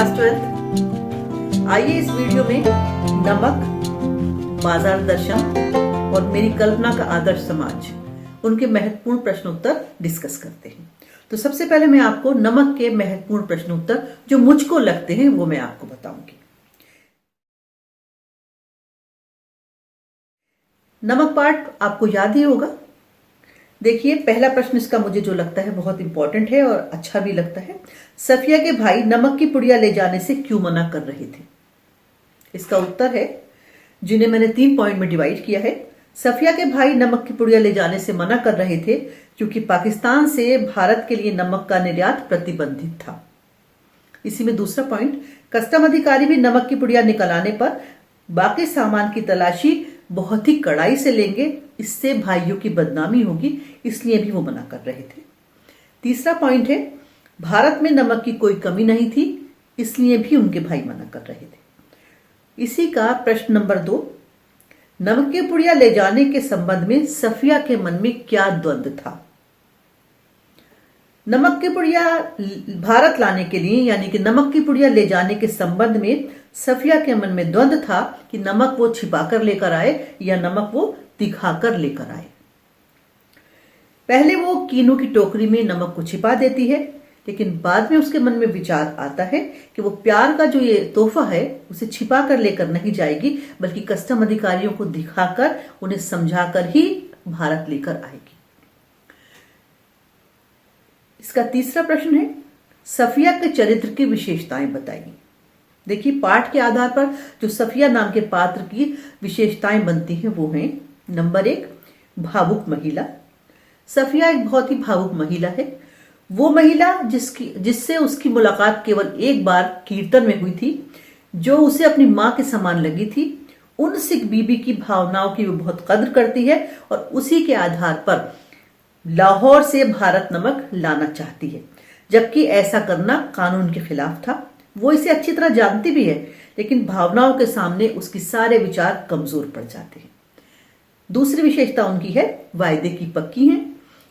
Class 12। आइए इस video में नमक, बाजार दर्शन और मेरी कल्पना का आदर्श समाज, उनके महत्वपूर्ण प्रश्नोत्तर डिस्कस करते हैं। तो सबसे पहले मैं आपको नमक के महत्वपूर्ण प्रश्नोत्तर जो मुझको लगते हैं वो मैं आपको बताऊंगी। नमक पाठ आपको याद ही होगा। देखिए, पहला प्रश्न इसका मुझे जो लगता है बहुत इंपॉर्टेंट है और अच्छा भी लगता है। सफिया के भाई नमक की पुड़िया ले जाने से क्यों मना कर रहे थे? इसका उत्तर है, जिन्हें मैंने 3 पॉइंट में डिवाइड किया है। सफिया के भाई नमक की पुड़िया ले जाने से मना कर रहे थे क्योंकि पाकिस्तान से भारत के लिए नमक का निर्यात प्रतिबंधित था। इसी में दूसरा पॉइंट, कस्टम अधिकारी भी नमक की पुड़िया निकल आने पर बाकी सामान की तलाशी बहुत ही कड़ाई से लेंगे, इससे भाइयों की बदनामी होगी, इसलिए भी वो मना कर रहे थे। तीसरा पॉइंट है, भारत में नमक की कोई कमी नहीं थी, इसलिए भी उनके भाई मना कर रहे थे। इसी का प्रश्न नंबर 2, नमक की पुड़िया ले जाने के संबंध में सफिया के मन में क्या द्वंद्व था? नमक की पुड़िया भारत लाने के लिए यानी कि नमक की पुड़िया ले जाने के संबंध में सफिया के मन में द्वंद्व था कि नमक वो छिपाकर लेकर आए या नमक वो दिखाकर लेकर आए। पहले वो कीनों की टोकरी में नमक को छिपा देती है, लेकिन बाद में उसके मन में विचार आता है कि वो प्यार का जो ये तोहफा है उसे छिपा कर लेकर नहीं जाएगी, बल्कि कस्टम अधिकारियों को दिखाकर उन्हें समझाकर ही भारत लेकर आएगी। इसका तीसरा प्रश्न है, सफिया के चरित्र की विशेषताएं बताइए। देखिए, पाठ के आधार पर जो सफिया नाम के पात्र की विशेषताएं बनती हैं वो हैं, नंबर 1, भावुक महिला। सफिया एक बहुत ही भावुक महिला है। वो महिला जिससे उसकी मुलाकात केवल एक बार कीर्तन में हुई थी, जो उसे अपनी मां के समान लगी थी। उन सिख बीबी की भावनाओं की वो बहुत कद्र करती है और उसी के आधार पर लाहौर से भारत नमक लाना चाहती है, जबकि ऐसा करना कानून के खिलाफ था। वो इसे अच्छी तरह जानती भी है, लेकिन भावनाओं के सामने उसकी सारे विचार कमजोर पड़ जाते हैं। दूसरी विशेषता उनकी है, वायदे की पक्की है।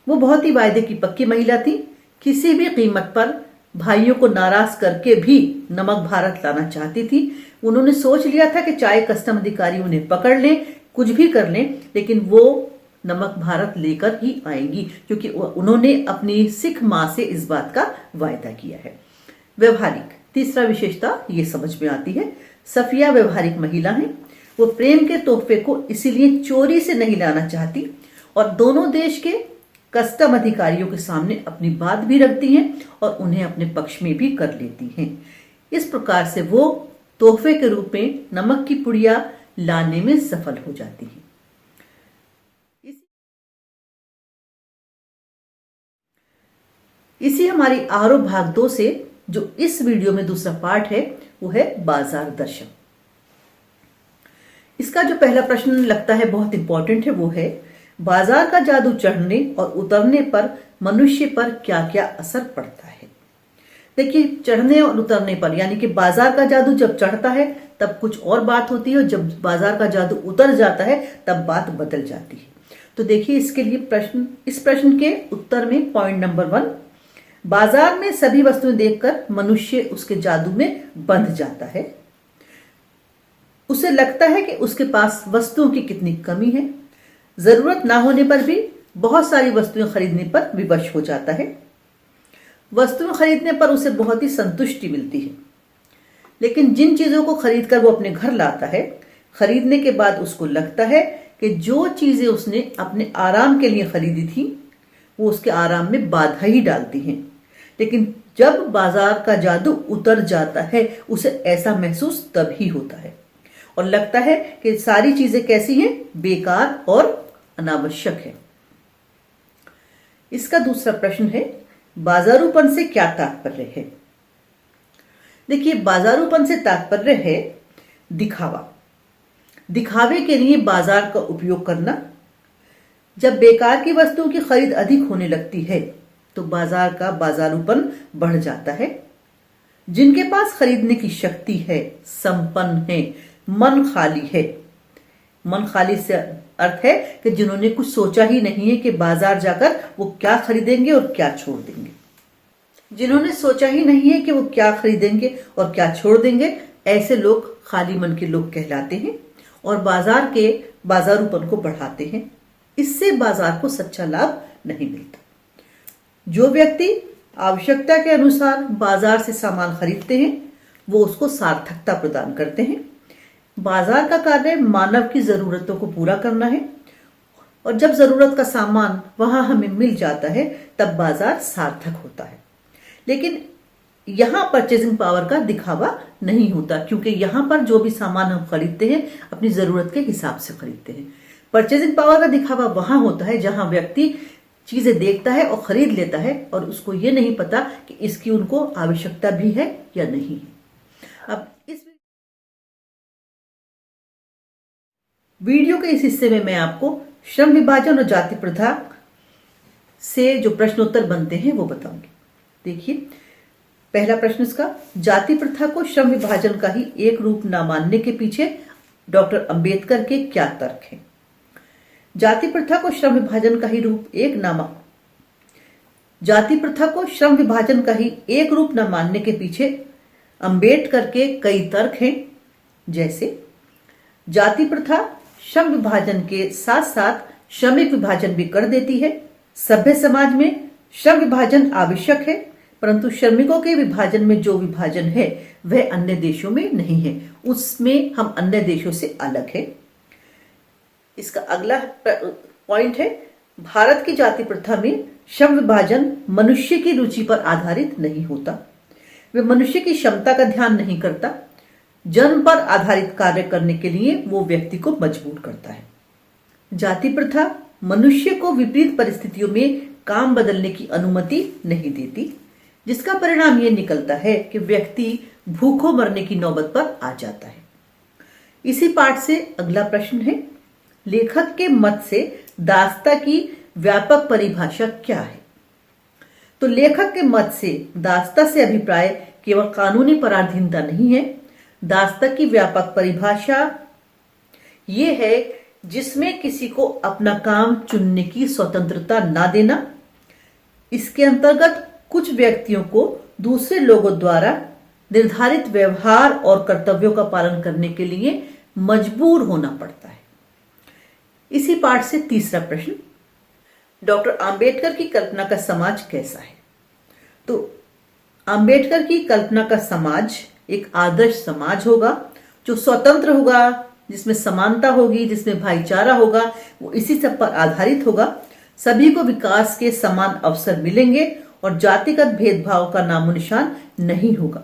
वो बहुत ही वायदे की पक्की महिला थी। किसी भी कीमत पर भाइयों को नाराज करके भी नमक भारत लाना चाहती थी। उन्होंने सोच लिया था कि चाहे कस्टम अधिकारी उन्हें पकड़ ले, कुछ भी कर ले, लेकिन वो नमक भारत लेकर ही आएंगी, क्योंकि उन्होंने अपनी सिख मां से इस बात का वायदा किया है। व्यवहारिक, तीसरा विशेषता ये समझ में आती है, सफिया व्यवहारिक महिला है। वो प्रेम के तोहफे को इसीलिए चोरी से नहीं लाना चाहती और दोनों देश के कस्टम अधिकारियों के सामने अपनी बात भी रखती हैं और उन्हें अपने पक्ष में भी कर लेती हैं। इस प्रकार से वो तोहफे के रूप में नमक की पुड़िया लाने में सफल हो जाती है। इसी हमारी आरोप भाग 2 से जो इस वीडियो में दूसरा पार्ट है वो है बाजार दर्शन। इसका जो पहला प्रश्न लगता है बहुत इंपॉर्टेंट है, वो है, बाजार का जादू चढ़ने और उतरने पर मनुष्य पर क्या क्या असर पड़ता है? देखिए, चढ़ने और उतरने पर यानी कि बाजार का जादू जब चढ़ता है तब कुछ और बात होती है और जब बाजार का जादू उतर जाता है तब बात बदल जाती है। तो देखिए, इसके लिए इस प्रश्न के उत्तर में पॉइंट नंबर 1, बाजार में सभी वस्तुएं देखकर मनुष्य उसके जादू में बंध जाता है। उसे लगता है कि उसके पास वस्तुओं की कितनी कमी है। जरूरत ना होने पर भी बहुत सारी वस्तुएं खरीदने पर विवश हो जाता है। वस्तुएं खरीदने पर उसे बहुत ही संतुष्टि मिलती है, लेकिन जिन चीजों को खरीदकर वो अपने घर लाता है, खरीदने के बाद उसको लगता है कि जो चीजें उसने अपने आराम के लिए खरीदी थी वो उसके आराम में बाधा ही डालती हैं। लेकिन जब बाजार का जादू उतर जाता है उसे ऐसा महसूस तभी होता है और लगता है कि सारी चीजें कैसी हैं, बेकार और अनावश्यक है। इसका दूसरा प्रश्न है, बाजारूपन से क्या तात्पर्य है? देखिए, बाजारूपन से तात्पर्य है दिखावा, दिखावे के लिए बाजार का उपयोग करना। जब बेकार की वस्तुओं की खरीद अधिक होने लगती है तो बाजार का बाजारूपन बढ़ जाता है। जिनके पास खरीदने की शक्ति है, संपन्न है, मन खाली है। मन खाली से अर्थ है कि जिन्होंने कुछ सोचा ही नहीं है कि बाजार जाकर वो क्या खरीदेंगे और क्या छोड़ देंगे। जिन्होंने सोचा ही नहीं है कि वो क्या खरीदेंगे और क्या छोड़ देंगे, ऐसे लोग खाली मन के लोग कहलाते हैं और बाजार के बाजारूपन को बढ़ाते हैं। इससे बाजार को सच्चा लाभ नहीं मिलता। जो व्यक्ति आवश्यकता के अनुसार बाजार से सामान खरीदते हैं वो उसको सार्थकता प्रदान करते हैं। बाजार का कार्य मानव की जरूरतों को पूरा करना है और जब जरूरत का सामान वहां हमें मिल जाता है तब बाजार सार्थक होता है। लेकिन यहां परचेजिंग पावर का दिखावा नहीं होता, क्योंकि यहां पर जो भी सामान हम खरीदते हैं अपनी जरूरत के हिसाब से खरीदते हैं। परचेजिंग पावर का दिखावा वहां होता है जहां व्यक्ति चीजें देखता है और खरीद लेता है और उसको ये नहीं पता कि इसकी उनको आवश्यकता भी है या नहीं है। अब इस वीडियो के इस हिस्से में मैं आपको श्रम विभाजन और जाति प्रथा से जो प्रश्नोत्तर बनते हैं वो बताऊंगी। देखिए, पहला प्रश्न इसका, जाति प्रथा को श्रम विभाजन का ही एक रूप न मानने के पीछे डॉक्टर अंबेडकर के क्या तर्क हैं? जाति प्रथा को श्रम विभाजन का ही जाति प्रथा को श्रम विभाजन का ही एक रूप न मानने के पीछे अंबेडकर के कई तर्क हैं। जैसे, जाति प्रथा श्रम विभाजन के साथ साथ श्रमिक विभाजन भी कर देती है। सभ्य समाज में श्रम विभाजन आवश्यक है, परंतु श्रमिकों के विभाजन में जो विभाजन है वह अन्य देशों में नहीं है, उसमें हम अन्य देशों से अलग है। इसका अगला पॉइंट है, भारत की जाति प्रथा में श्रम विभाजन मनुष्य की रुचि पर आधारित नहीं होता। वे मनुष्य की क्षमता का ध्यान नहीं करता। जन्म पर आधारित कार्य करने के लिए वो व्यक्ति को मजबूर करता है। जाति प्रथा मनुष्य को विपरीत परिस्थितियों में काम बदलने की अनुमति नहीं देती, जिसका परिणाम ये निकलता है कि व्यक्ति भूखों मरने की नौबत पर आ जाता है। इसी पाठ से अगला प्रश्न है, लेखक के मत से दासता की व्यापक परिभाषा क्या है? तो लेखक के मत से दासता से अभिप्राय केवल कानूनी पराधीनता नहीं है। दासता की व्यापक परिभाषा ये है जिसमें किसी को अपना काम चुनने की स्वतंत्रता ना देना। इसके अंतर्गत कुछ व्यक्तियों को दूसरे लोगों द्वारा निर्धारित व्यवहार और कर्तव्यों का पालन करने के लिए मजबूर होना पड़ता है। इसी पाठ से तीसरा प्रश्न, डॉक्टर अंबेडकर की कल्पना का समाज कैसा है? तो अंबेडकर की कल्पना का समाज एक आदर्श समाज होगा जो स्वतंत्र होगा, जिसमें समानता होगी, जिसमें भाईचारा होगा, वो इसी सब पर आधारित होगा। सभी को विकास के समान अवसर मिलेंगे और जातिगत भेदभाव का नामो निशान नहीं होगा।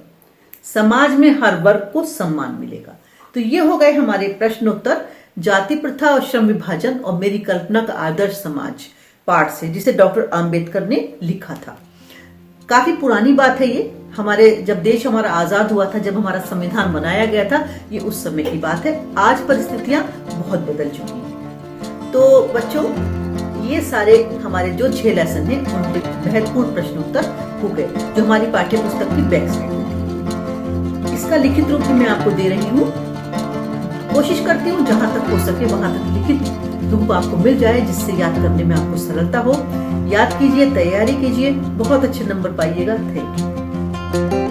समाज में हर वर्ग को सम्मान मिलेगा। तो ये हो गए हमारे प्रश्नोत्तर जाति प्रथा और श्रम विभाजन और मेरी कल्पना का आदर्श समाज पाठ से, जिसे डॉक्टर अंबेडकर ने लिखा था। काफी पुरानी बात है ये, हमारे जब देश हमारा आजाद हुआ था, जब हमारा संविधान बनाया गया था, ये उस समय की बात है। आज परिस्थितियां बहुत बदल चुकी हैं। तो बच्चों, ये सारे हमारे जो 6 लेसन हैं उनके महत्वपूर्ण प्रश्नोत्तर हो गए, जो हमारी पाठ्य पुस्तक की बैक साइड में थी। इसका लिखित रूप भी मैं आपको दे रही हूँ। कोशिश करती हूँ जहां तक हो सके वहां तक लिखित रूप आपको मिल जाए, जिससे याद करने में आपको सरलता हो। याद कीजिए, तैयारी कीजिए, बहुत अच्छे नंबर पाइएगा। Thank you.